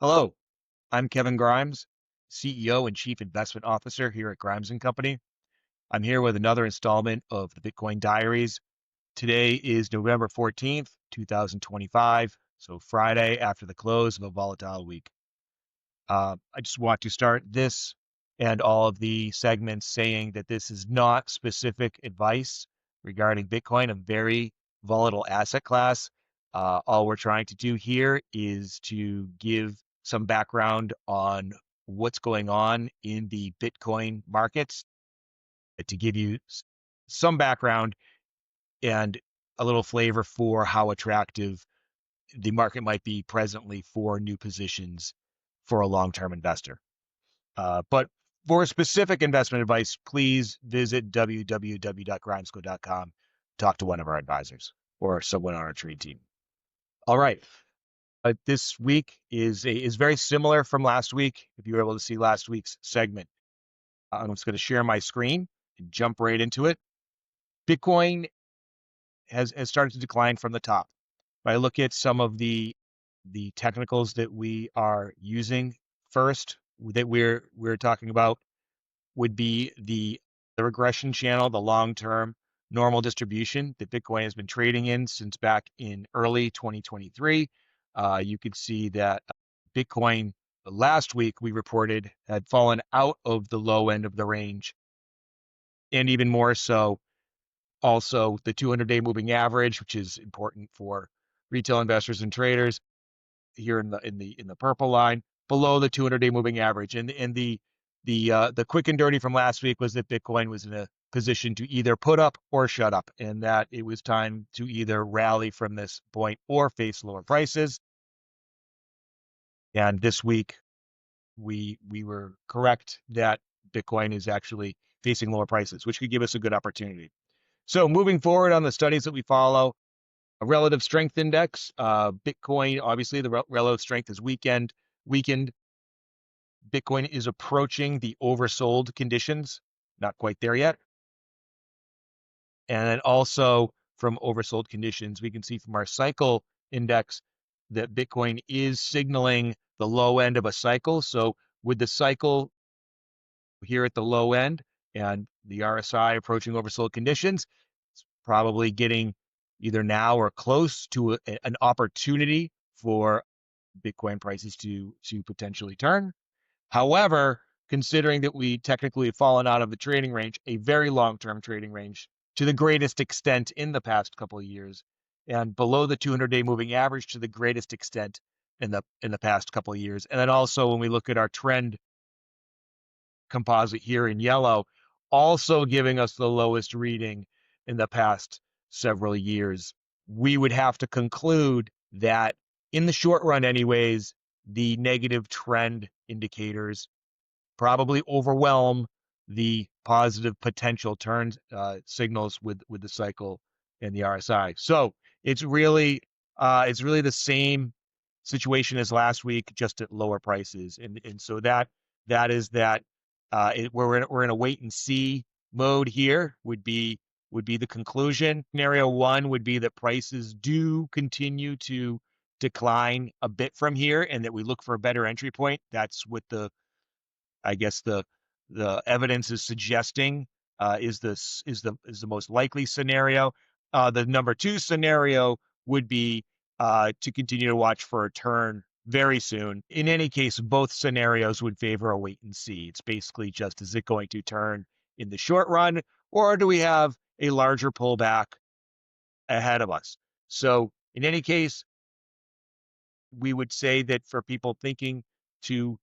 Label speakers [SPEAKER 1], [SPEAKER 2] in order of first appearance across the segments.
[SPEAKER 1] Hello, I'm Kevin Grimes, CEO and Chief Investment Officer here at Grimes& Company. I'm here with another installment of the Bitcoin Diaries. Today is November 14th, 2025, so Friday after the close of a volatile week. I just want to start this and all of the segments saying that this is not specific advice regarding Bitcoin, a very volatile asset class. All we're trying to do here is to give some background on what's going on in the Bitcoin markets, to give you some background and a little flavor for how attractive the market might be presently for new positions for a long-term investor. But for specific investment advice, please visit www.grimesco.com. Talk to one of our advisors or someone on our trade team. All right. This week is very similar from last week. If you were able to see last week's segment, I'm just going to share my screen and jump right into it. Bitcoin has started to decline from the top. If I look at some of the technicals that we are using first, that we're talking about, would be the regression channel, the long-term normal distribution that Bitcoin has been trading in since back in early 2023. You could see that Bitcoin last week we reported had fallen out of the low end of the range, and even more so, also the 200-day moving average, which is important for retail investors and traders here in the purple line, below the 200-day moving average. And the quick and dirty from last week was that Bitcoin was in a position to either put up or shut up, and that it was time to either rally from this point or face lower prices. And this week we were correct that Bitcoin is actually facing lower prices, which could give us a good opportunity. So moving forward on the studies that we follow, a relative strength index, Bitcoin, obviously the relative strength is weakened. Bitcoin is approaching the oversold conditions, not quite there yet. And then also from oversold conditions, we can see from our cycle index that Bitcoin is signaling the low end of a cycle. So with the cycle here at the low end and the RSI approaching oversold conditions, it's probably getting either now or close to an opportunity for Bitcoin prices to potentially turn. However, considering that we technically have fallen out of the trading range, a very long-term trading range, to the greatest extent in the past couple of years, and below the 200-day moving average to the greatest extent in the past couple of years. And then also when we look at our trend composite here in yellow, also giving us the lowest reading in the past several years, we would have to conclude that in the short run anyways, the negative trend indicators probably overwhelm the positive potential turn signals with the cycle and the RSI. So it's really the same situation as last week, just at lower prices. And so that is that we're in a wait and see mode here would be the conclusion. Scenario one would be that prices do continue to decline a bit from here and that we look for a better entry point. That's what I guess the evidence is suggesting is the most likely scenario. The number two scenario would be to continue to watch for a turn very soon. In any case, both scenarios would favor a wait and see. It's basically just, is it going to turn in the short run, or do we have a larger pullback ahead of us? So in any case, we would say that for people thinking to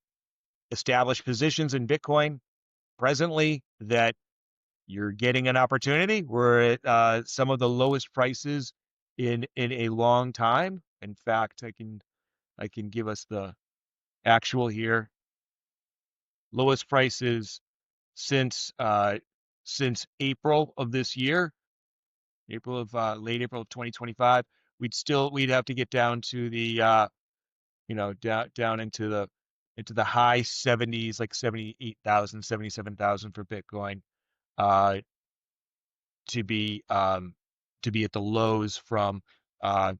[SPEAKER 1] establish positions in Bitcoin presently, that you're getting an opportunity. We're at some of the lowest prices in a long time. In fact, I can give us the actual here. Lowest prices since April of this year, late April of 2025. We'd have to get down to the down into the high 70s, like 78,000, 77,000 for Bitcoin, uh, to be at the lows from the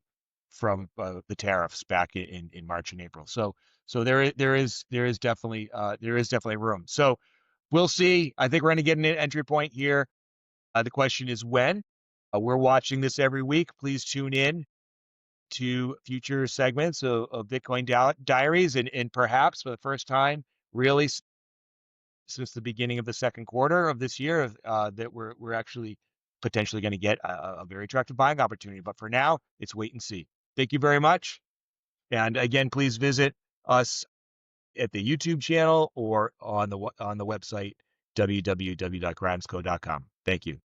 [SPEAKER 1] tariffs back in March and April. So So there is definitely room. So we'll see. I think we're going to get an entry point here. The question is when. We're watching this every week. Please tune in to future segments of Bitcoin Diaries, and perhaps for the first time, really since the beginning of the second quarter of this year, that we're actually potentially going to get a very attractive buying opportunity. But for now, it's wait and see. Thank you very much. And again, please visit us at the YouTube channel or on the website www.grimesco.com. Thank you.